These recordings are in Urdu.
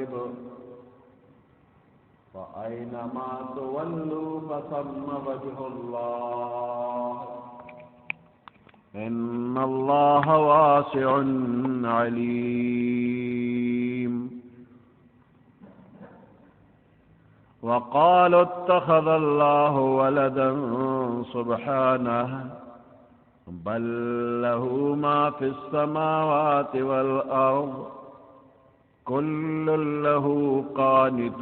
المغرب فأينما تولوا فثم وجه الله إن الله واسع عليم وقالوا اتخذ الله ولدا سبحانه بل له ما في السماوات والأرض كل له قانتون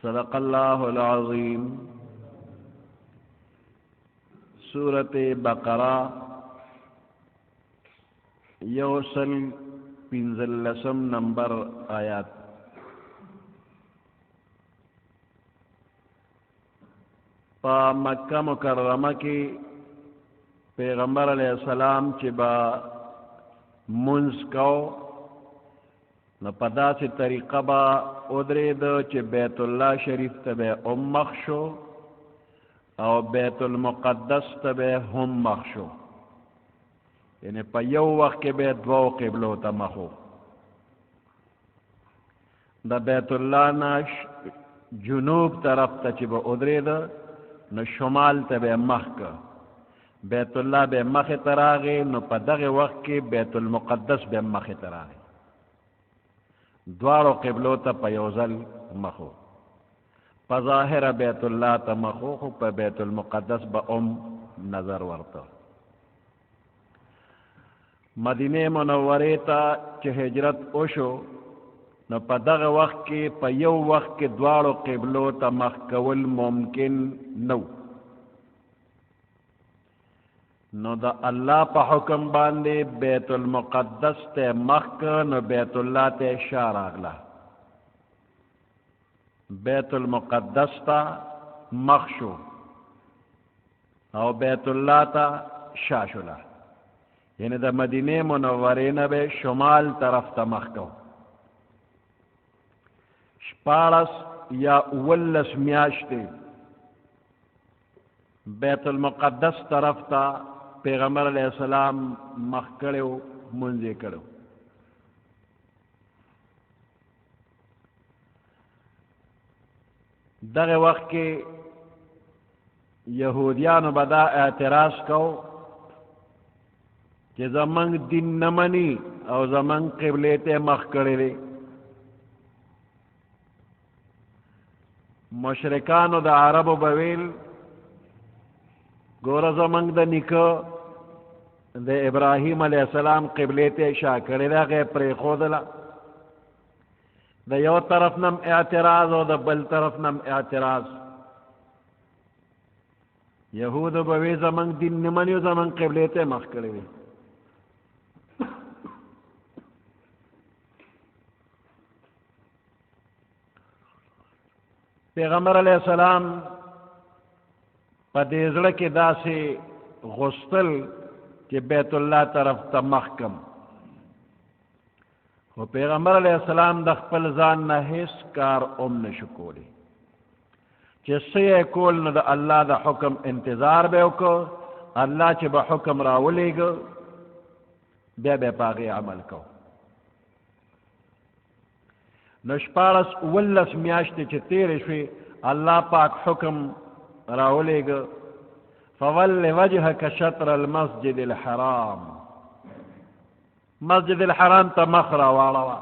صدق الله العظيم سورة بقرہ یوسل پنزلسم نمبر آیات پا مکہ مکرمہ کی پیغمبر علیہ السلام چی با منز کو نو پدا سی طریقہ با ادرید چی بیت اللہ شریف تبے مخشو او بیت المقدس تبے ہم مخشو یعنی پا یو وقت کے بیت دو قبلو تا مخو دا بیت اللہ ناش جنوب طرف تا چی با ادرید نو شمال تبے مخ کا بیت اللہ بے مخ تراغی نو پا دغی وقت کی بیت المقدس بے مخ تراغی دوارو قبلو تا پا یوزل مخو پا ظاہر بیت اللہ تا مخو خو پا بیت المقدس با نظر ورطا مدینہ منوری تا چه ہجرت اوشو نو پا دغی وقت کی پا یو وقت کی دوارو قبلو تا مخ کول ممکن نو نو دا اللہ پا حکم باندے بیت المقدس تے مخک نو بیت اللہ تے شار آگلا بیت المقدس تا مخشو او بیت اللہ تا شاشولا یعنی دا مدینہ منورین بے شمال طرف تا مخکو شپارس یا اولس میاشتے بیت المقدس طرف تا پیغمبر علیہ السلام مخ کرو منزے کرو دغه وقت کے یہودیانو بدا اعتراض کو کہ زمانگ دین نمانی او زمانگ قبلیتے مخ کرے مشرکانو دا عربو بویل گورا زمانگ دا نکو دا ابراہیم علیہ السلام قبلیتے شاہ کرے دا غیر پری خودلا دا یو طرف نم اعتراض و دا بل طرف نم اعتراض یہود بوی زمانگ دین نمانی و زمانگ قبلیتے مخ کرے پیغمبر علیہ السلام پا دیزڑ کے دا سے غسل کہ بیت اللہ طرف تا محکم و پیغمبر علیہ السلام دا خپل ځان نه هیڅ کار نشکولی چی سیئے کول نو دا اللہ دا حکم انتظار بے وکو اللہ چی با حکم راولی گو بے پاغی عمل کو نشپارس اولس میاشتی چی تیرے شوی اللہ پاک حکم راولے گا فول وجهك شطر المسجد الحرام مسجد الحرام تا مخرا والا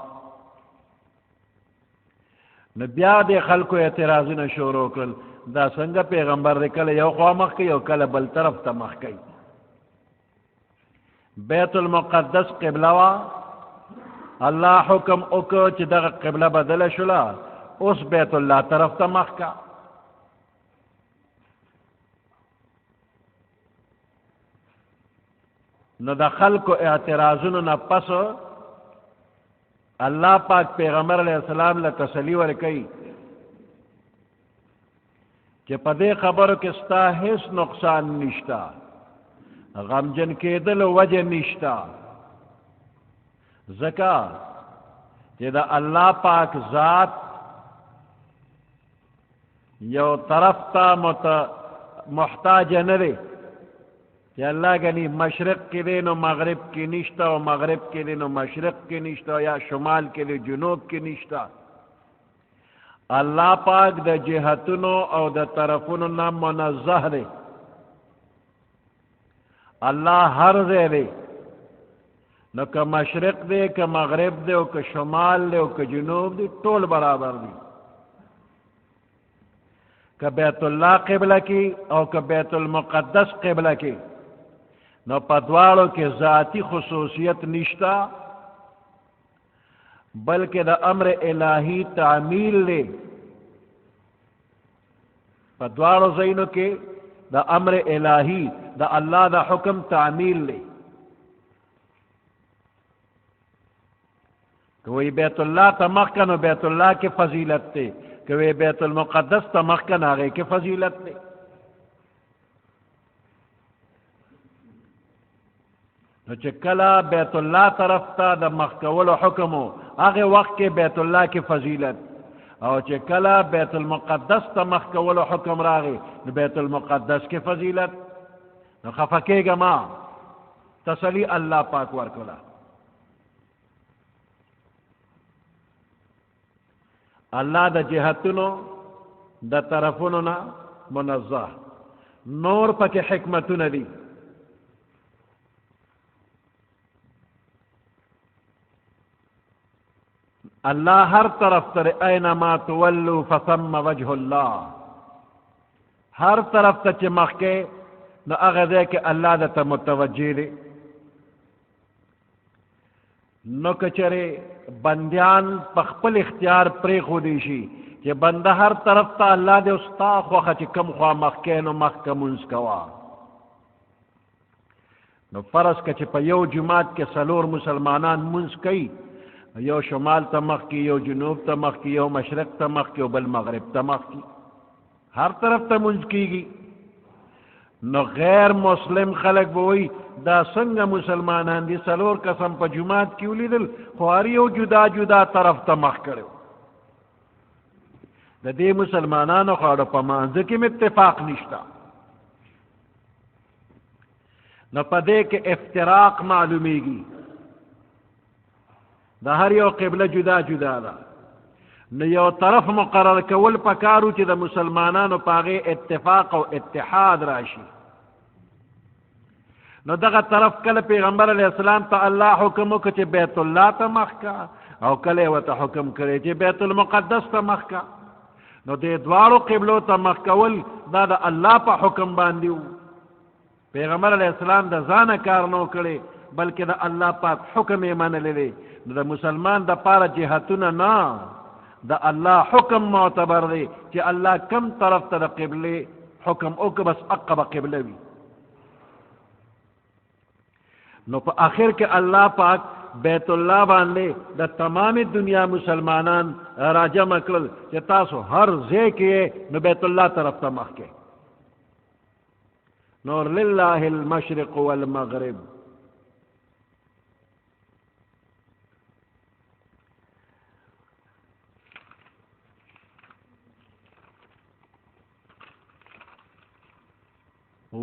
نبیا دے خلقو اعتراضی شروع کل دا سنگا پیغمبر دے کل یو خواہ مخ کی یو کل بل طرف تا مخ کی بیت المقدس قبلوا اللہ حکم اکو چی دا قبلہ بدل شلا اس بیت اللہ طرف تا مخ کا نو دا خلق و اعتراضونو نا پس اللہ پاک پیغمبر علیہ السلام لتسلی ورکی کہ پدے خبرو کستا حس نقصان نشتا غمجن کے دل وجہ نشتا زکا کہ دا اللہ پاک ذات یو طرف تا محتاج نرے چې الله غني مشرق کې دی نو مغرب کې نشته او مغرب کې دی نو مشرق کې نشته یا شمال کې دی جنوب کې نشته الله پاک د جهتونو او د طرفونو نه منزه دی الله هر ځای دی نو که مشرق دی که مغرب دی او که شمال دی او که جنوب دی ټول برابر دی که بیت الله قبله کی او که بیت المقدس قبله کی نو په دواړو کې ذاتی خصوصیت نشتا بلکې د امر الهی تعمیل دی په دواړو ځایونو کې د امر الهی د الله د حکم تعمیل دی کوئی بیت الله ته مخکې نو بیت الله کې فضیلت دی کوئی بیت المقدس ته مخکې نو هغې کې فضیلت دی نو چې کله بیت الله طرف ته د مخ کولو حکم و هغې وخت کې بیت الله کې فضیلت او چې کله بیت المقدس ته مخ کولو حکم راغی نو بیت المقدس کې فضیلت نو خفه کېږه ما تسلی الله پاک ورکړه الله د جهتونو د طرفونو نه منزه نور پکې حکمتونه دي الله هر طرف تر اینما تولو فثم وجه الله هر طرف ته چې مخکې نو هغه ځای کې الله درته متوجه دی نو که چېرې بندیان په خپل اختیار پرېښودی شي چې بنده هر طرف ته الله دی او ستا خوښه چې کوم خوا مخکې نو مخکې مونځ کوه نو فرض که چې په یو جماعت کې څلور مسلمانان مونځ کوي یو شمال ته مخکې یو جنوب ته مخکې یو مشرق ته مخکې او بل مغرب ته مخکې هر طرف ته مونځ کېږي نو غیر مسلم خلق به وایي دا څنګه مسلمانان دي څلور قسم په جماعت کې ولیدل خو هر یو جدا جدا طرف ته مخ کړی د دې مسلمانانو خو په مانځه کې اتفاق نشته نو په دې کې افتراق معلومیږي د هر یو قبله جدا جدا ده نو یو طرف مقرر کول پکارو چې د مسلمانانو په هغې اتفاق او اتحاد راشي نو دغه طرف کله پیغمبر علیه السلام ته الله حکم وکړه چې بیت الله ته مخ کا او کله یې ورته حکم کړی چې بیت المقدس ته مخ کا نو دې دواړو قبلو ته مخ کول دا د الله په حکم باندې و پیغمبر علیه السلام د ځانه کار نه کړی بلکې د الله پاک حکم یې منلی دی نو د مسلمان د پاره جهتونه نه د الله حکم معتبر دی چې الله کم طرف ته د قبله حکم وکړه بس عقبه قبله وي نو په آخر کې الله پاک بیت الله باندې د تمام دنیا مسلمانان راجمع کړل چې تاسو هر ځای کې نو بیت الله طرف ته مخ کې نور لله المشرق والمغرب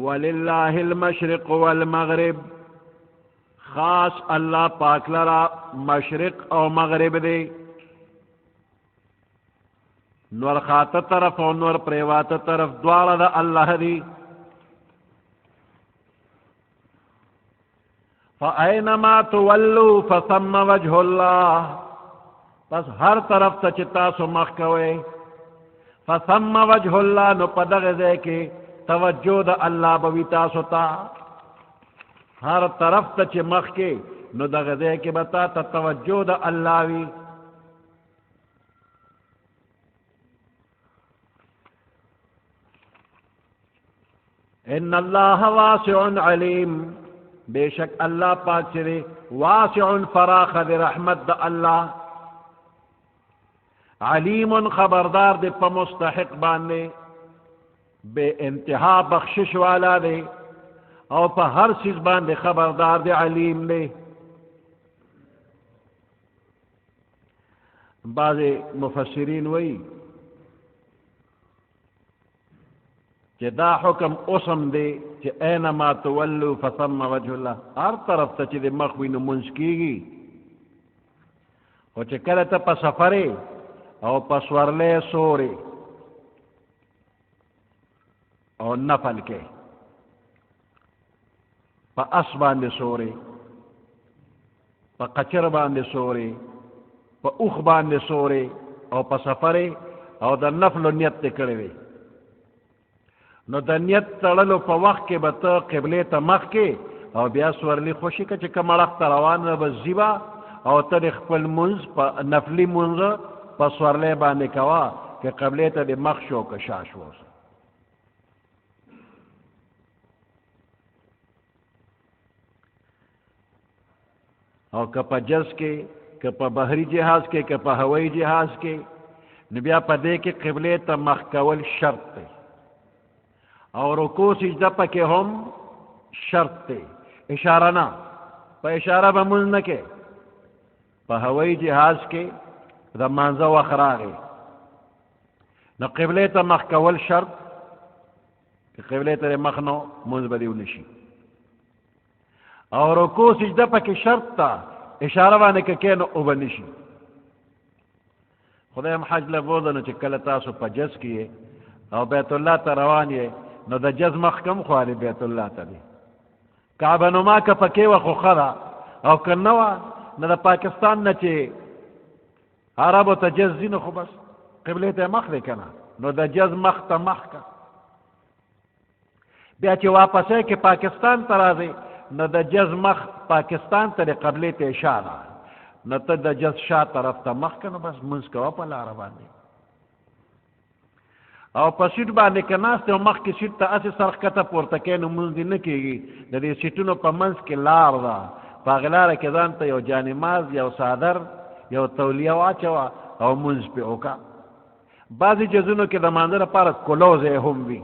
وللہ المشرق والمغرب خاص اللہ پاک لرا مشرق او مغرب دے نور خات طرف او نور پریوات طرف دوارا دا اللہ دی فَأَيْنَمَا تُوَلُّوا فَثَمَّ وَجْهُ اللَّهِ پس ہر طرف تا چتا سو مخ کوئے فَثَمَّ وَجْهُ اللَّهِ نو پدغ دے کے توجہ دا اللہ بوی تاسو تا ہر طرف تا چی مخ کے نو دغ دے کے بتا تا توجہ دا اللہ وی ان اللہ واسع علیم بے شک اللہ پاک چرے واسع فراخ دے رحمت دا اللہ علیم خبردار دے پا مستحق بانے بے انتہا بخشش والا دے او پا ہر چیز باندے خبردار دے علیم دے بعض مفسرین وئی کہ چې دا حکم اوسم دی چې اینما تولوا فثم وجه الله، هر طرف ته چې د مخ وي نو مونځ کېږي. خو چې کله ته په سفرې او په سورلۍ سورې او نفل کې په اس باندې سورې، په قچر باندې سورې، په اوښ باندې سورې او په سفرې او د نفلو نیت دې کړی وي، نو د نیت تړلو په وخت کې به ته قبلې ته مخ کې او بیا سورلي خوشي که چې کوم اړخ ته روانه به ځي به او ته د خپل مونځ په نفلي مونځ په سورلۍ باندې کوه، که قبلې ته د مخ شو که شا شو. او که په جز کې، که په بحري جهاز کې، که په هوایي جهاز کې، نو بیا په دې کې قبلې ته مخ کول شرط دی، او رکوع سجده پکې هم شرط دی. اشاره نه، په اشاره به مونځ نه کې. په هوایي جهاز کې د مانځه وخت راغی نو قبلې ته مخ کول شرط، که قبلې ته مخ نو مونځ به دې ونشي. او رکوع سجده پکې شرط ته، اشاره باندې که کې نو اوبه نشي. خدایم حج له بوځنه چې کله تاسو په جز کې او بیت الله ته روان یې نو د جز مخ کم خواړي بیت الله ته دی. کعبه نما که پکې وه خو ښه ده، او که نه وه نو د پاکستان نه چې عربو ته جز ځي نو خو بس قبلې ته مخ دی که نه، نو د جز مخ ته مخ که. بیا چې واپسې کې پاکستان ته راځي نو د جز مخ پاکستان ته د قبلې ته اشاره، نو ته د جز شا طرف ته مخ که، نو بس مونځ کوه په لاره باندې. او په سیټ باندې که ناست او مخکې سیټ ته هسې سر ښکته پورته کوې نو مونځ دې نه کېږي. د دې سیټونو په منځ کې لار ده، په هغې لاره کې ځان ته یو جانماز، یو څادر، یو تولیه واچوه او مونځ پې وکړه. بعضې جزونو کې د مانځه لپاره کلو ځای هم وي،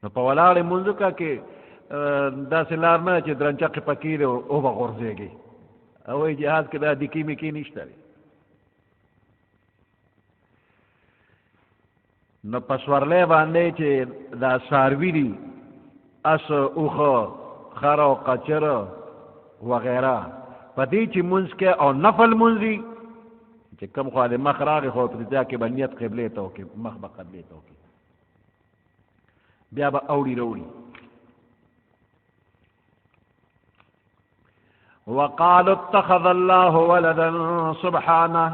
نو په ولاړې مونځ وکړه کې داسې لار نه چې درنچقې پکې دی او به غورځېږي. هوایي جهاز کې دا دکي مکي نشته دی. نو په سورلۍ باندې چې دا څاروي دي، اس، اوښه، خر او قچر وغیره، په دې چې مونځ کې او نفل مونځي چې کوم خوا د مخ راغی خو په دې کې به نیت قبلې ته وکړي، مخ به قبلې ته وکړي، بیا به اوړي روړي. وقالوا اتخذ الله ولدا سبحانه،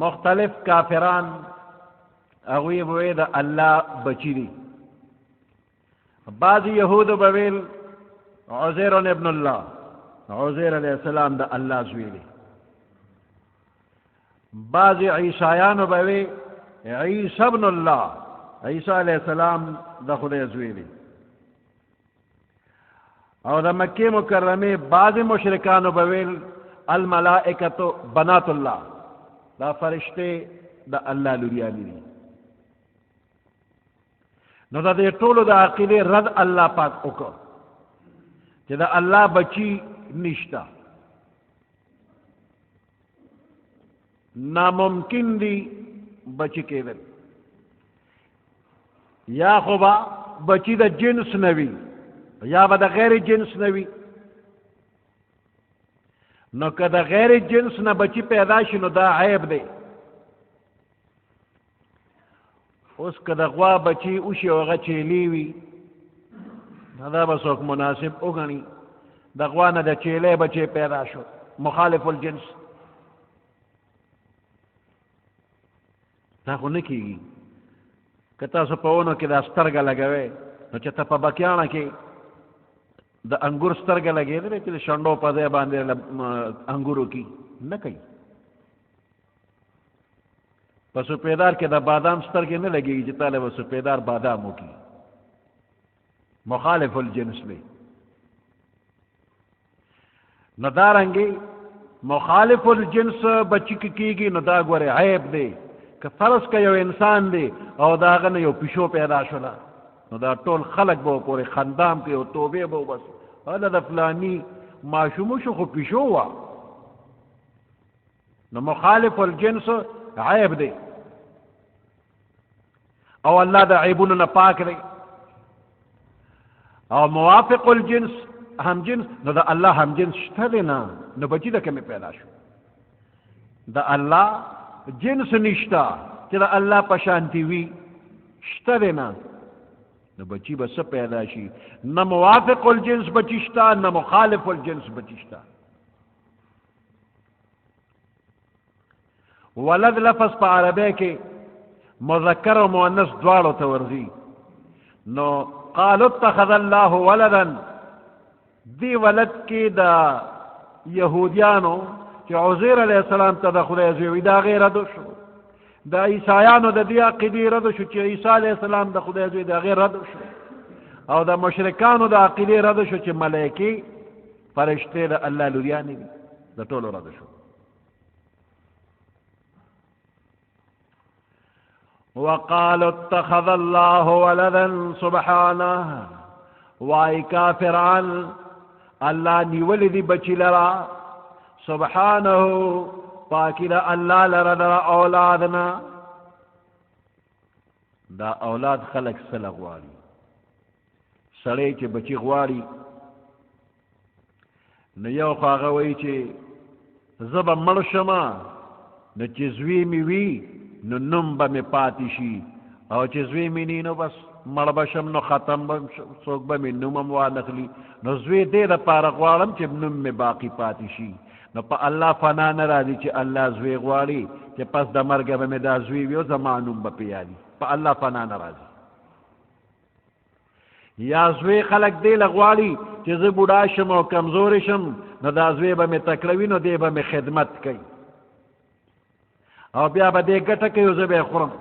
مختلف کافران هغوی به د الله بچی دي. بعض یهودو به ویل عزیر ابن الله، عزیر علیہ السلام د الله زوی دی. بعض عیسایانو به وی عیسی ابن الله، عیسی علیہ السلام د خدای زوی دی. او د مکې مکرمه بعض مشرکانو به ویل الملائکة بنات الله، دا فرشته د الله لوریانی دي. نو دا دې ټولو د عقیدې رد الله پاک وکړ چې د الله بچی نشته، ناممکن دی بچی کېدل. یا خو به بچی د جنس نه وي یا به د غیر جنس نه وي. نو که د غیر جنس نه بچی پیدا شي نو دا عیب دی. اوس که د غوا بچی وشي او هغه چیلی وي نو دا به څوک مناسب وګڼي. د غوا نه د چیلی بچی پیدا شو، مخالف الجنس، دا خو نه کېږي. که تاسو په ونو کې دا سترګه لګوئ نو چې ته په بکیانه کې د انګور سترګه لګېدلې چې د شنډو په ځای باندې انګورو کې نه کوي. په سپیدار کې د بادام سترګې نه لګېږي چې تاله به سپیدار بادام وکړي، مخالف الجنس دی. نو دارنګې مخالف الجنس بچی کې کېږي نو دا ګوره عیب دی. که فرض که یو انسان دی او د هغه نه یو پیشو پیدا شوله نو دا ټول خلق به پورې خندام کوي او توبې به وباسي، هله د فلاني ماشوم شو خو پیشو وه. نو مخالف الجنس عیب دی. او الله د عیبونو نه پاک دی او موافق الجنس هم جنس نو د الله هم جنس شته دی نه نو بچی د کومې پیدا شو د الله جنس نشته چې د الله په شانتي وي شته دی نه نو بچی به څه پیدا شي نه موافق الجنس بچی شته نه مخالف الجنس بچی شته ولد لفظ په عربی کې مذکر و مؤنث دواړو ته ورځي نو قالوا اتخذ الله ولدا دی ولد کې د یهودیانو چې عزیر علیه السلام ته د خدای زوی دا غیر رد شو د عیسایانو د دې عقیدې رد شو چې عیسی علیه السلام د خدای زوی دا غیر رد شو او د مشرکانو د عقیدې رد شو چې ملائکې فرشتې د الله لوریانې دي د ټولو رد شو وقالوا اتخذ الله ولدا سبحانه واي کافران الله نیولی دی بچی لرا سبحانه پاکی دا اللہ لرا دا اولادنا دا اولاد خلق سل غواری سڑے چه بچی غواری نو یو خواغوی چه زبا مرشما نو چه زوی می وی نو نم با می پاتی شی او چه زوی می نی نو بس مړ بشم نو ختم بم څوک به مې نومم وانخلي نو زوی دې دپاره غواړم چې نوم مې باقي پاتې شي نو په الله فنا نه راځي چې الله زوی غواړي چې پس د مرګه به مې دا زوی وي او زما نوم به پې یادي په الله فنا نه راځي یا زوی خلک دې له غواړي چې زه بوډا شم او کمزوری شم نو دا زوی به مې تکړه وي نو دی به مې خدمت کوي او بیا به دې ګټه کوي او زه به یې خورم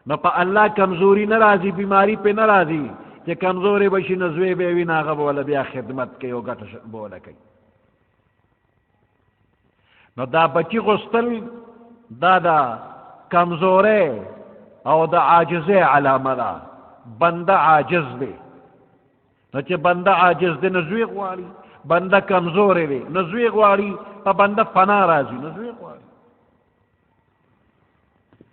نو په الله کمزوری نه راځي بیماری پې نه راځي چې کمزوری به شي نو زوی به یې وي نو هغه به وله بیا خدمت کوي او ګټه به وله کوي نو دا بچی غوښتل دا د کمزورۍ او د عاجزۍ علامه ده بنده عاجز دی نو چې بنده عاجز دی نو زوی غواړي بنده کمزوری دی نو زوی غواړي په بنده فنا راځي نو زوی غواړي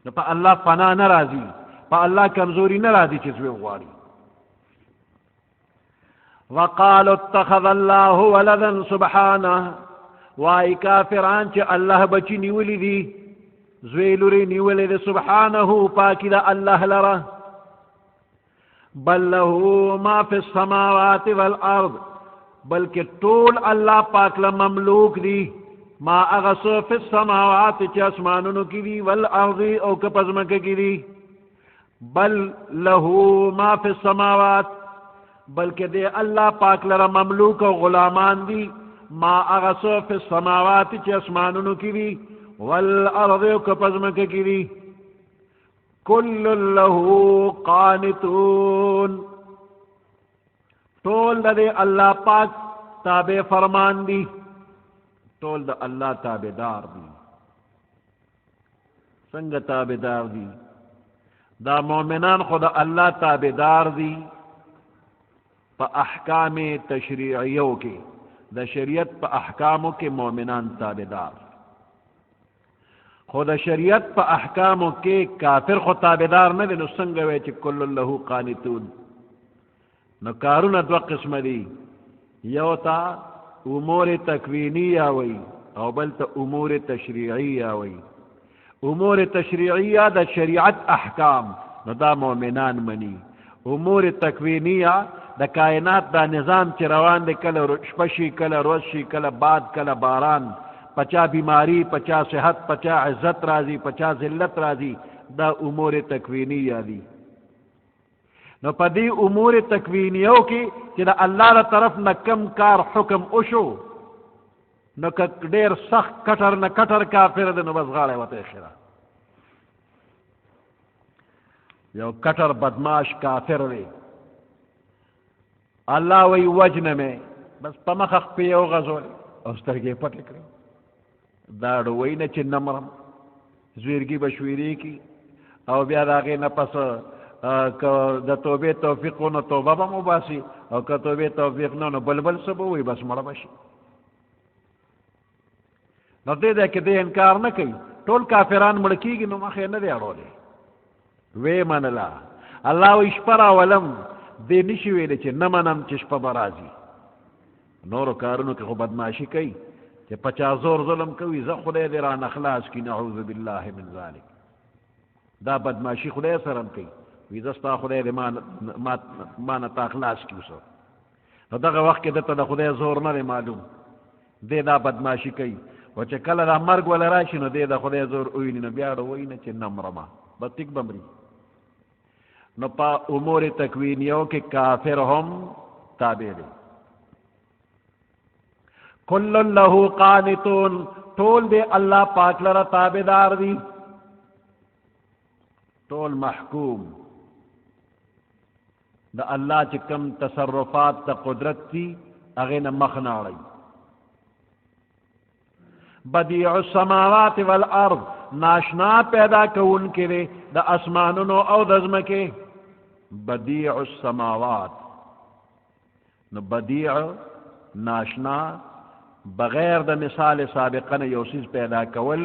نو په الله فنا نه راځي په الله کمزوري نه راځي چې زوی غواړي وقالوا اتخذ الله ولدا سبحانه وای کافران چې الله بچی نیولی دي زوی لوري نیولی دی سبحانه پاکی دا الله لره بل له ما فی السماوات والارض بلکہ طول اللہ پاک لمملوک دی ما اغسو فی السماوات چی اسمانونو کی دی والارض او کپزمک کی دی بل له ما فی السماوات بلکہ دے اللہ پاک لرا مملوک و غلامان دی ما اغسو فی السماوات چی اسمانونو کی دی والارض او کپزمک کی دی کل له قانتون طول دے اللہ پاک تابع فرمان دی طول دا اللہ تابع دار دی سنگ تابع دار دی دا مومنان خود اللہ تابع دار دی پا احکام تشریعیوں کے دا شریعت پا احکاموں کے مومنان تابع دار خود شریعت پا احکاموں کے کافر خود تابدار نہ دے نو سنگ وے چی کل اللہ قانتون نو کارون دو قسم دی یو تا امور تکوینی آوئی او بل تا امور تشریعی آوئی امور تشریعی دا شریعت احکام نو دا مومنان منی امور تکوینی دا کائنات دا نظام چی روان دے کل شپشی کل روشی کل باد کل باران پچا بیماری پچا صحت پچا عزت راضی پچا ذلت راضی دا امور تکوینی یادی نو پا دی امور تکوینیوں کی کہ دا اللہ را طرف نہ کم کار حکم اشو نو دیر سخت کٹر نہ کٹر کافر دے نو بس غاڑے وطے خیرہ یو کٹر بدماش کافر دے اللہ وی وجن میں بس پمخخ پیو غزول اوسترگی پٹک رہے داڑو وی نه چې نمرم زویرگی بشویری کی او بیا داغی نه پس د توبه توفیق نو توبه به مباسی او که توبه توفیق نو بلبل سبو وی بس مړه بشي نو دې ده کې دې انکار نه کوي ټول کافران مړ کیږي نو مخې نه دی اړولې وی منلا الله و شپه راولم دې نشي ویلی چې نه منم چې شپه به راځي. نورو کارونو کې خو بدماشي کوي چې 50 زور ظلم کوي، زه خدای دې رانه خلاص کړي، نعوذ بالله من ذلک. دا بدماشي خدای سره هم کوي، وي زه ستا خدای دې ما نه تا خلاص کړي. اوس نو دغه وخت کې دته د خدای زور نه دی معلوم، دی دا بدماشي کوي. او چې کله دا مرګ ولا راشي نو دی د خدای زور وویني نو بیا وایي نه چې نه مرمه بس ټیک به مري. نو په امور تکوینیو کې کافر هم تابع دی. کل له قانتون، ټول دی الله پاک لره تابعدار دی، ټول محکوم د الله چې کم تصرفات د قدرت دي هغې نه مخ نه اړوي. بدیع السماوات والارض، ناشنا پیدا کوونکی دی د اسمانونو او د ځمکې. بدیع السماوات، نو بدیع ناشنا، بغیر د مثال سابقه نه یو څیز پیدا کول،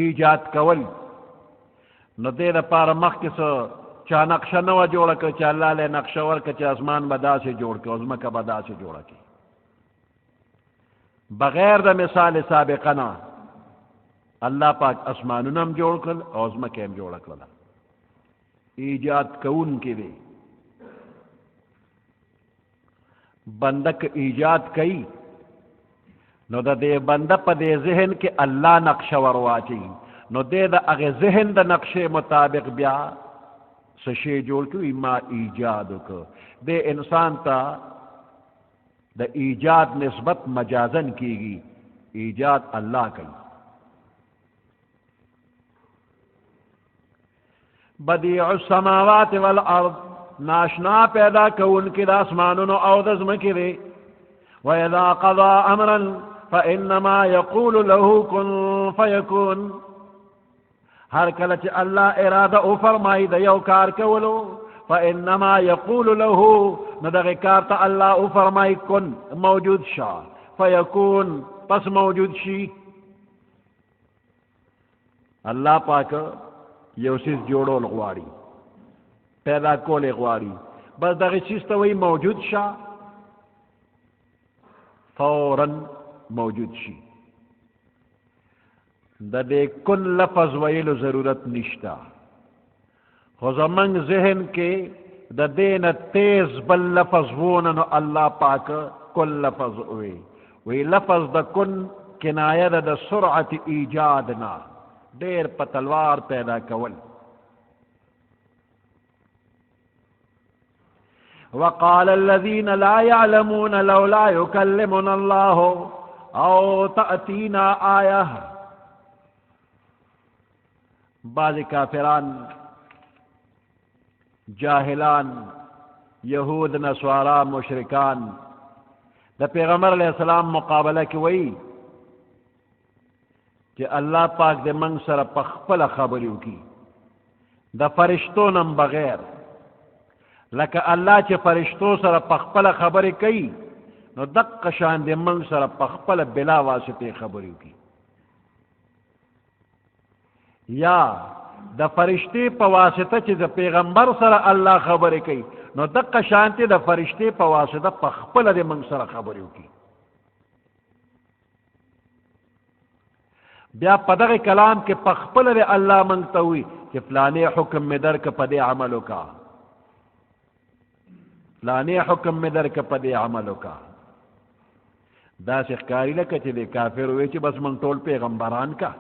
ایجاد کول. نو دې دپاره مخکې څه چا نقشه نه وه جوړه کړه چې الله له نقشه ورکړه چې اسمان به داسې جوړ کړه او ځمکه به داسې جوړه کړي. بغیر د مثال سابقه نه الله پاک اسمانونه هم جوړ کړل او ځمکه هم جوړه کړله. ایجاد کوونکی دی. بنده که ایجاد کوي نو د دې بنده په دې ذهن کې الله نقشه ور واچوي، نو دې د هغې ذهن د نقشې مطابق بیا څه شی جوړ کړي، ما ایجاد وکړه. دې انسان ته د ایجاد نسبت مجازن کیږي، ایجاد الله کوي. بدیع السماوات والارض، ناشنا پیدا کوونکی د اسمانونو او د ځمکې دی. وَإِذَا قَضَى أَمْرًا فَإِنَّمَا يَقُولُ لَهُ كُن فَيَكُونُ، هر کله چې الله اراده او فرمایي د یو کار کولو، فإنما يقول له، نو دغه کار ته الله او فرمایي کن، موجود شه، فیکون، پس موجود شي. الله پاک یو څیز جوړول غواړي، پیدا کول غواړي، بس دغه چیز ته وایي موجود شه، فوراً موجود شي. د دې کن لفظ ویلو ضرورت نشته، خو زمونږ ذهن کې د دې نه تیز بل لفظ وونه نو الله پاک کن لفظ وی لفظ د کن کنایه ده د سرعت ایجاد نه، ډېر په تلوار پیدا کول. وقال الذين لا يعلمون لولا يكلمنا الله او تأتينا آية، بعض کافران، جاہلان، یہود، نصارا، مشرکان د پیغمبر علیہ السلام مقابله کی وئی کہ اللہ پاک دے منگ سره پخپل خبریو کی د فرشتو نم بغیر، لکه الله چې فرشتو سره پخپل خبرې کوي نو دقه شان دې منگ سره پخپل بلا واسطه خبریو کی. یا د فرشتي په واسطه چې د پیغمبر سره الله خبرې کوي نو دقه شانتي د فرشتي په واسطه په خپل د موږ سره خبرې وکړي. بیا په دغه کلام کې په خپل د الله موږ ته وي چې فلانې حکم مې درکه په دې عمل وکړه، فلانې حکم مې درکه په دې عمل وکړه. داسې ښکاري لکه چې د کافر وایي چې بس موږ ټول پیغمبران کا،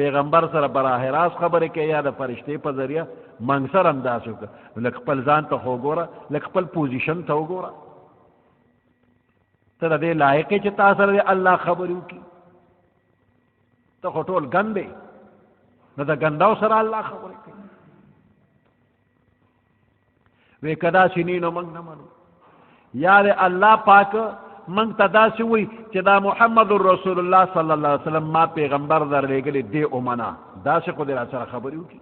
پیغمبر سره براه راست خبرې کوي یا د فرشتې په ذریعه موږ سره هم داسې وکړه. لکه خپل ځان ته خو وګوره، لکه خپل پوزیشن ته وګوره، ته د دې لایق یې چې تا سره د الله خبرې وکړي؟ ته خو ټول ګند دی، نو د ګنداو سره الله خبرې کوي. وی که داسې نی نو موږ نه منو. یا د الله پاک منگ تا داسی ہوئی چې دا محمد رسول اللہ صلی اللہ علیہ وسلم ما پیغمبر در لگلی دے امنا، داسی خود را سر خبریو کی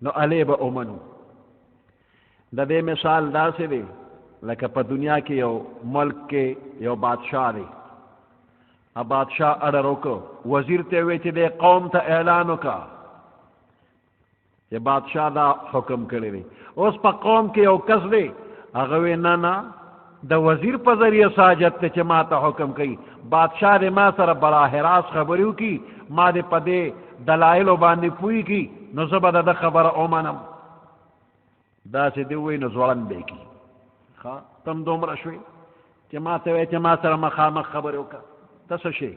نو علی با امنو. دا دے مثال داسی دے لکه په دنیا کې یو ملک کې یو بادشاہ دی، ا بادشاہ اڑر وکړو، وزیر ته وی چې دے قوم ته اعلان وکړه چې بادشاہ دا حکم کړی دی. اوس په قوم کې یو کس دی هغه وی نه د وزیر په ذریعه ساجت ته چې ما ته حکم کوي، بادشاہ دې ما سره براه راست خبرې وکړي، ما دې په دې دلایلو باندې پوي کړي، نو زه به د خبره ومنم. داسې دې ووایي نو ځوړند به یې کړي. ښه تم دومره شوې چې ما ته وایې چې ما سره مخامخ خبرې وکړه، ته څه شې؟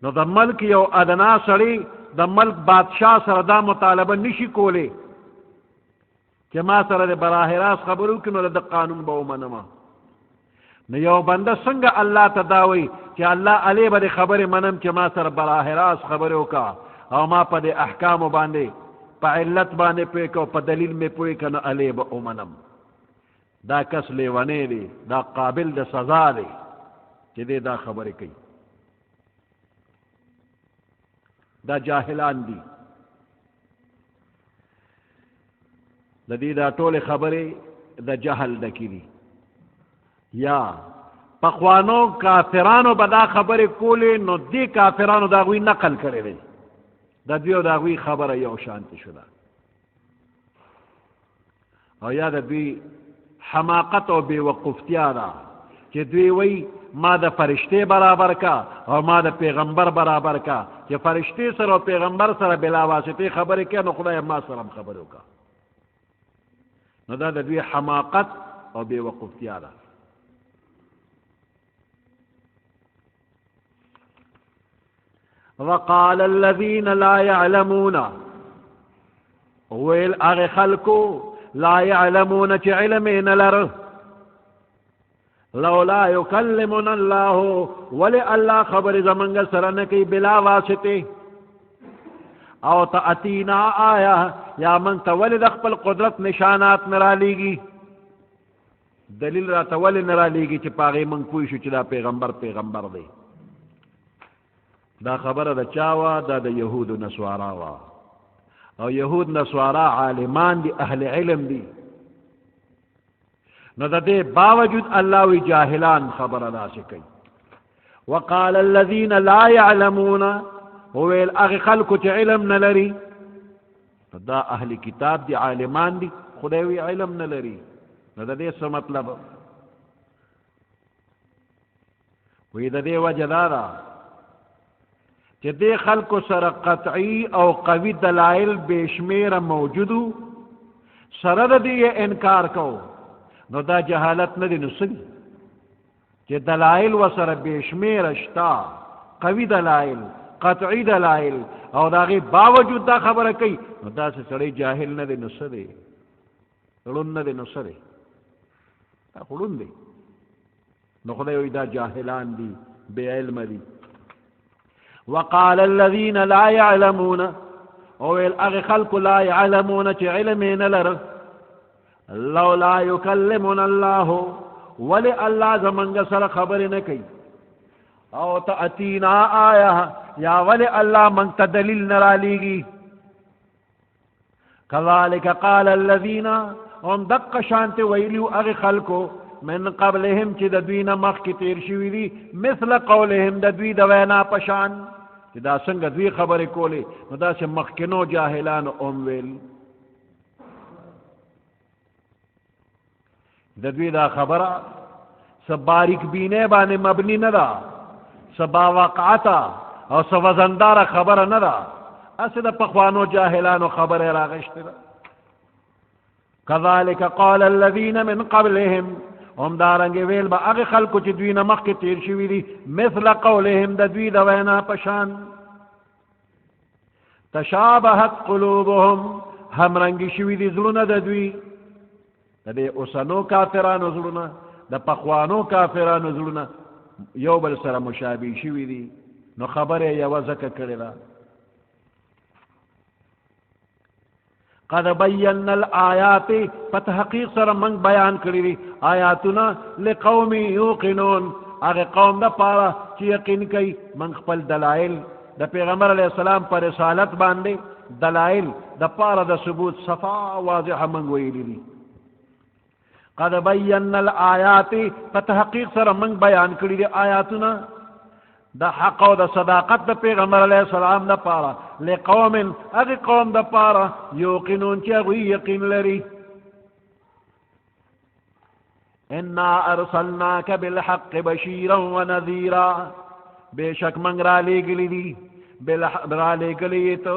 نو د ملک یو ادنا سړی د ملک بادشاہ سره دا مطالبه نشي کولی چې ما سره د براه راست خبرې وکړي، نو د قانون به ومنمه. نو یو بنده څنګه الله ته دا وایي چې الله علی به د خبرې منم چې ما سره براه راست خبرې وکړه او ما په دې احکامو باندې په علت باندې پوه کړه او په دلیل مې پوه کړه، نو علی به ومنم. دا کس لیونی دی، دا قابل د سزا دی چې دی دا خبرې کوي. دا جاهلان دي. د دې دا ټولې خبرې د جهل ډکې دي. یا پخوانو کافرانو به دا خبرې کولې، نو دې کافرانو د هغوی نقل کړی دی، د دوی او د هغوی خبره یو شانتې شوه. او یا د دوی حماقت او بېوقوفتیا ده چې دوی وایي ما د فرشتې برابر کا او ما د پیغمبر برابر کا، چې فرشتې سره او پیغمبر سره بلا واسطې خبرې کوي، نو خدای ما سره هم خبرې وکړه. نو دا د دوی حماقت او بېوقوفتیا ده. وقال الذين لا يعلمون، ویل هغه خلکو لا يعلمون چې علم یې نه لره، لولا يكلمنا الله، ولی الله خبر زمنګ سره نه کوي بلا واسطه، او تأتینا آیا یا من ته ولی د خپل قدرت نشانات نه رالیږي، دلیل را ته ولی نه رالیږي چې په هغې موږ پوه شو چې دا پیغمبر دی. دا خبره د چا وه؟ دا د یهود و نسوارا وه. او یهود نسوارا عالمان دي، اهل علم دي، نو د دې باوجود الله وی جاهلان خبره داسې کوي. وقال الذين لا يعلمون، وویل هغې خلکو چې علم نه لري، دا اهل کتاب دي، عالمان دي، خدای وی علم نه لري، نو د دې څه مطلب؟ وی د دې وجه دا ده چې دې خلکو سره قطعی او قوي دلایل بېشمېره موجودو، سره د دې انکار کو، نو دا جهالت نه دی. نو څه دي چې دلایل ورسره بېشمېره شته، قوي دلایل، قطعی دلایل، او د هغې باوجود دا خبره کوي، نو داسې سړی جاهل نه دی. نو څه دی؟ ړوند نه دی. نو څه دی؟ دا خو ړوند دی. نو خدای وایي دا جاهلان دي، بې علمه دي. وقال الذين لا يعلمون، او اغه خلق لا يعلمون چې علم نه لره، لولا يكلمنا الله، ولی الله زمنګ سره خبرې نه کوي، او تأتینا آیه، یا ولی الله من ته دلیل نه رالیږي. كذلك قال الذين، هم دق شانت ویلیو اغه خلقو من قبلهم چې د دوی نه مخکې تیر شوي دي، مثل قولهم د دوی د وینا پشان، چې دا څنګه دوی خبرې کولې، نو داسې مخکینو جاهلانو هم ویل. د دوی دا خبره څه باریک بینۍ باندې مبني نه ده، څه باوقعته او څه وزنداره خبره نه ده، هسې د پخوانو جاهلانو خبره یې راغشتې ده. كذلك قال الذين من قبلهم، هم دارنګې ویل به هغې خلکو چې دوی نه مخکې تیر شوي دي، مثل قولهم د دوی د وینا په شان. تشابهت قلوبهم، همرنګې شوي دي زړونه د دوی، د دې اوسنو کافرانو زړونه، د پخوانو کافرانو زړونه یو بل سره مشابه شوي دي، نو خبره یې یوه ځکه کړې ده. قد بینا الآیات، په تحقیق سره موږ بیان کړي دي آیاتونه، لقوم یوقنون، هغه قوم د پاره چې یقین کوي. موږ خپل دلایل د پیغمبر علیه السلام پر رسالت باندې، دلایل د پاره د ثبوت صفا واضحه موږ ویلي دي. قد بینا الآیات، په تحقیق سره موږ بیان کړي دي آیاتونه، دا حق او دا صداقت دا پیغمبر علیہ السلام دا پارا لقوم اغی قوم دا پارا یوقنون چی اغوی یقین لری انا ارسلناک بالحق بشیرا و نذیرا بے شک منگ را لے گلی دی را لے گلی تو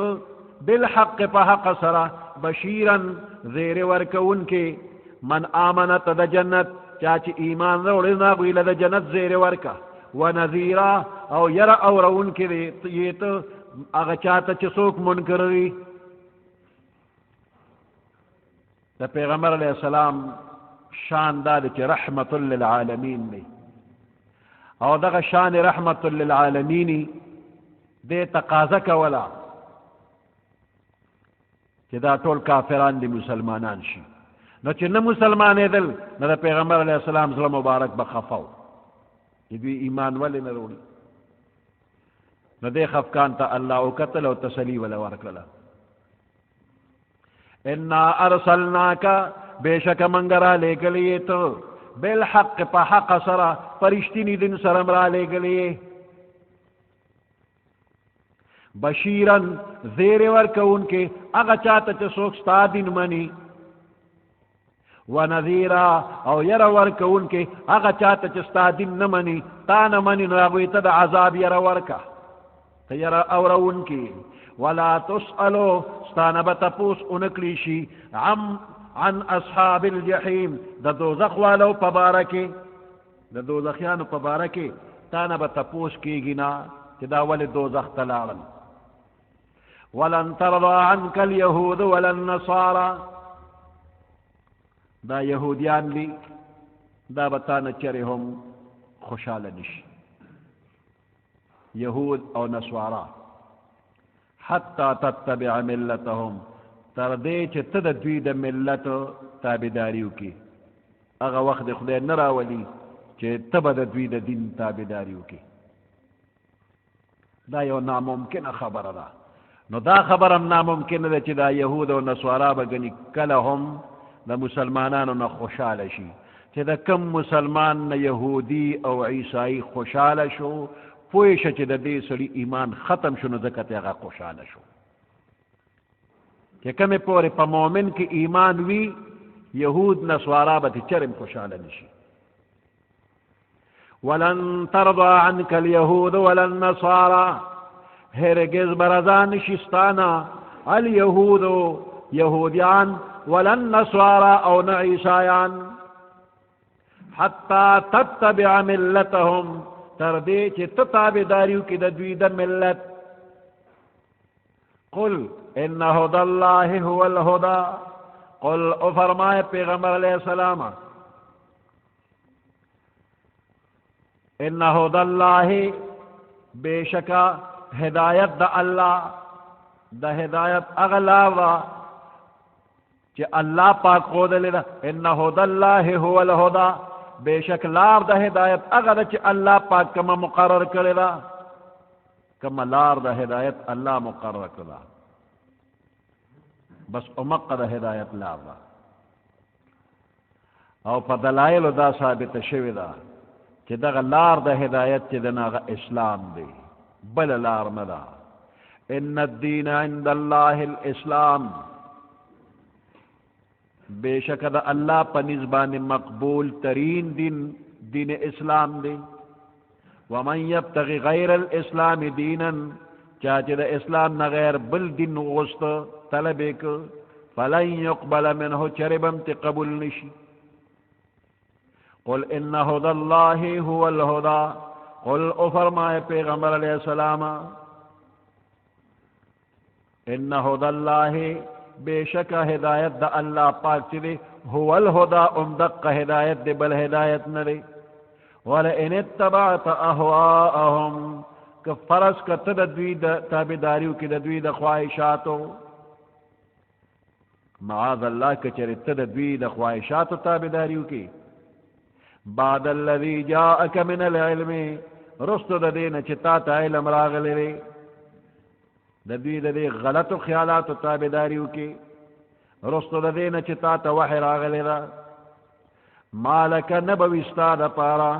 بالحق پا حق سرا بشیرا زیر ورکون کے من آمنت دا جنت چاچی ایمان روڑنا گوی لدا جنت زیر ورکا و نذیرا او یرا او رون کے یہ تو اگا چاہتا چسوک منکر دی دا پیغمبر علیہ السلام شان داد چی رحمت للعالمین دی او دا شان رحمت للعالمینی دے تقاضا کولا چی دا طول کافران دی مسلمانان شی نو چی نو مسلمان دل نو دا پیغمبر علیہ السلام صلی مبارک بخفاو دوی ایمان ولی نروڑی نو دے خفکان تا اللہ او قتل و تسلی ولا ورکلا انا ارسلناکا بے شک منگرا لے گلیے تو بالحق پا حق سرا پرشتینی دن سرم را لے گلیے بشیرن زیر ورکون کے اگا چاہتا چسوک ستا دن منی و نذیرا او یر ورکون کے اگا چاہتا چستا دن نمانی تا نمانی ناغوی تد عذاب یر ورکا تا یر اورون کی ولا تسألو ستانبت پوس انکلیشی عن اصحاب الجحیم دا دوزخ والو پبارکی دا دوزخیانو پبارکی تانبت پوس کی گنا چدا ولی دوزخ تلارن ولن ترضى عنك اليهود ولا النصارى دا یہودیان لی دا بتانا چرهم خوشحال نشی یہود او نصارا حتی تتبع ملتهم تردے چھ تددوی دا ملت تابداریو کی اگا وقت خدای نراولی چھ تبددوی دا دین تابداریو کی دا یو ناممکن خبر دا نو دا خبرم ناممکن دا چھ دا یہود و نصارا بگنی کلهم دا مسلمانانو نا خوشحال شی چھ دا کم مسلمان نا یہودی او عیسائی خوشحال شو پویش چھ دا دے سری ایمان ختم شو نو زکت اگا خوشحال شو کہ کمی پوری پا مومن کی ایمان وی یہود نصارا با تی چرم خوشحال نشی ولن ترضى عنك اليهود ولا النصارى هرگز برزان شستانا اليهود يهوديان ولا النصارى او نعيسایان حتى تتبع ملتهم تردی چی تتابداریو کی دوی دا ملت قل ان هدى الله هو الهدى قل او فرمائے پیغمبر علیہ السلام ان هدى الله بے شکا ہدایت دا اللہ دا ہدایت اغلا وا چی اللہ پاک خود لینا ان هدى الله هو الهدى بے شک لار دا ہدایت اغلا چی اللہ پاک کما مقرر کرلا کما لار دا ہدایت اللہ مقرر کرلا بس امق دا ہدایت لار دا او پا دلائل دا ثابت شوی دا چی دا لار دا ہدایت چی دا ناغا اسلام دی بل لار مدا ان الدین عند اللہ الاسلام بے شک دا اللہ پا نزبان مقبول ترین دین اسلام دی ومن یبتغی غیر الاسلام دینا چاچے دا اسلام نغیر بل دین غست طلبک فلن يقبل منه چربم تی قبول نشی قل ان هدى الله هو الهدى قل او فرمائے پیغمبر علیہ السلام ان هدى الله بے شک ہدایت دا اللہ پاک چلے هو الهدى امدق ہدایت دے بل ہدایت نرے ولئن اتبعت اہواءهم کفرس کا تدوی دا تابداریو کی ددوی دا خواہشاتو معاذ اللہ کچر تدوی دا خواہشاتو تابداریو کی بعد الذی جاءک من العلم رستو دا دین چتا تا علم راغلے رے ددوی دا دے غلط خیالاتو تابداریو کی رستو دا دین چتا تا وحی راغلے را مالک نبوستا دا پارا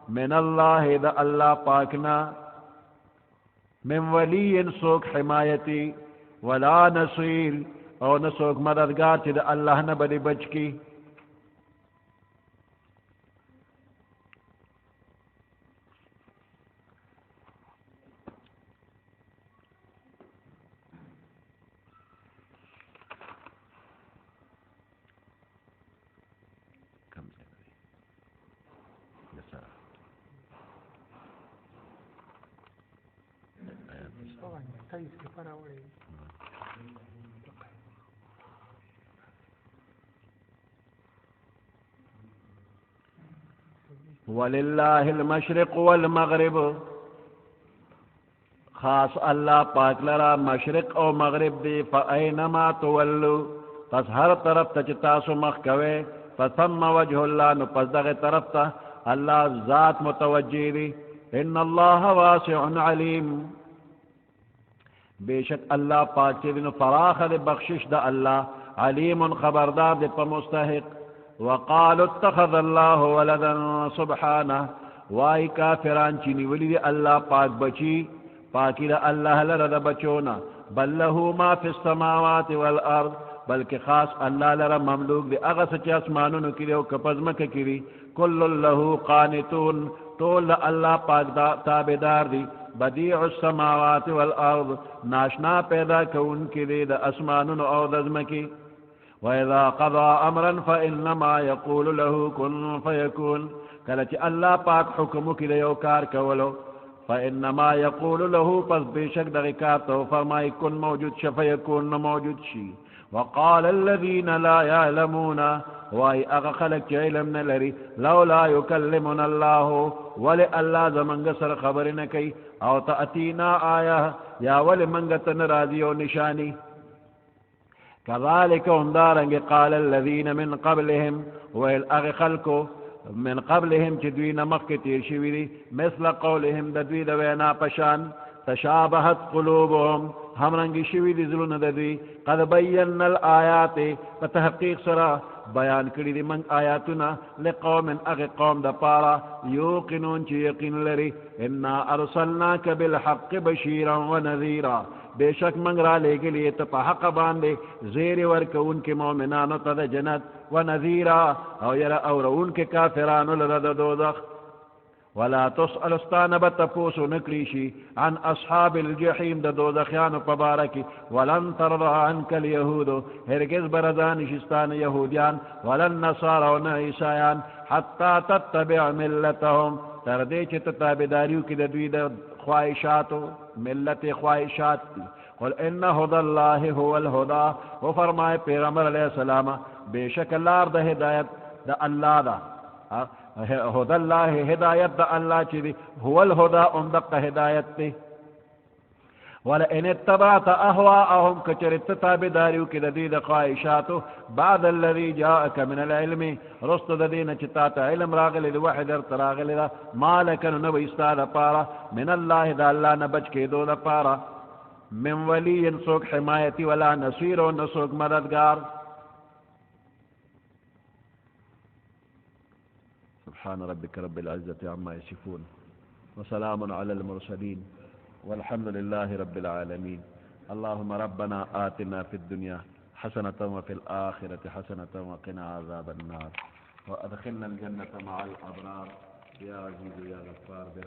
من اللہ دا اللہ پاکنا من ولی سوک حمایتی ولا نصیر او نسوک مددگار چې د الله نه بلی بچ کی. وللہ المشرق والمغرب خاص اللہ پاک لرا مشرق او مغرب دی فاینما تولو پس ہر طرف تا چتاسو مخ کوئے فثم وجہ اللہ نو پس دغی طرف تا اللہ ذات متوجی دی. ان اللہ واسع علیم بے شک اللہ پاک چی دنو فراخ دی بخشش دا اللہ علیم خبردار دی پا مستحق. وقالوا اتخذ الله ولدا سبحانه وائی کافران چینی ولی دی اللہ پاک بچی پاکی دا اللہ لرد بچونا بل له ما فی السماوات والارض بلکہ خاص اللہ لرد مملوک دی اغس چی اسمانونو کری و کپزمک کری کل له قانتون طول اللہ پاک تابدار دی بدیع السماوات والارض ناشنا پیدا کون کری دا اسمانونو او دزمکی. وَإِذَا قَضَى أَمْرًا فَإِنَّمَا يَقُولُ لَهُ كُن فَيَكُونُ کلچ اللہ پاک حکم کی دیو کار کولو فَإِنَّمَا يَقُولُ لَهُ پس بیشک دغی کار تو فرمائی کن موجود شا فیکون موجود شی. وقال الذين لا يعلمون وائی اغا خلق چی علم نلری لولا يكلمنا الله ولی اللہ زمانگ سر خبر نکی او تأتینا آیا یا ولی منگت نرازی و نشانی. كذلك اندارنگ قال الذين من قبلهم والأغ خلقو من قبلهم چدوین مخی شویری مثل قولهم ددوی دوینا پشان تشابهت قلوبهم ہم رنگی شویری ذلون ددوی قد بینا الآیات بتحقیق سرا بیان کری دی من آیاتنا لقوم اغ قوم دا پارا یوقنون چی یقین لری انا ارسلناک بالحق بشیرا و نذیرا بے شک منگ را لے کے لیے تپا حق باندے زیر ورک ان کے مومنانو تد جنت و نذیرا او یر اور ان کے کافرانو لرد دوزخ. ولا تسأل استانبت تپوسو نکریشی عن اصحاب الجحیم دا دوزخیانو پبارکی ولن ترضى عنك اليهود ہرگز برزان شستان یہودیان ولن نصارو عیسایان حتی تتبع ملتهم تردے چت تابداریو کی دوی دا خواہشاتو ملت خواہشات تی. قل ان هدى الله هو الهدى و فرمائے پیغمبر علیہ السلام بے شک لار دا ہدایت دا اللہ دا هدى الله ہدایت دا اللہ چی دی هو الهدى اندق ہدایت تی. ولئن اتبعت اهواءهم کچرت تابداریو کی دید خواہشاتو بعد الذي جاءك من العلم رست دین چتات علم راغل دی وحد ارتراغل دا مالکن نو استاد پارا من اللہ دا اللہ نبچ کے دو دا پارا من ولی سوک حمایتی ولا نصیر و نسوک مددگار. سبحان ربك رب العزة عما يصفون وسلام على المرسلين والحمد لله رب العالمين. اللهم ربنا آتنا في الدنيا حسنة وفي الآخرة حسنة وقنا عذاب النار وأدخلنا الجنة مع الأبرار يا عزيز يا غفار برحمتك.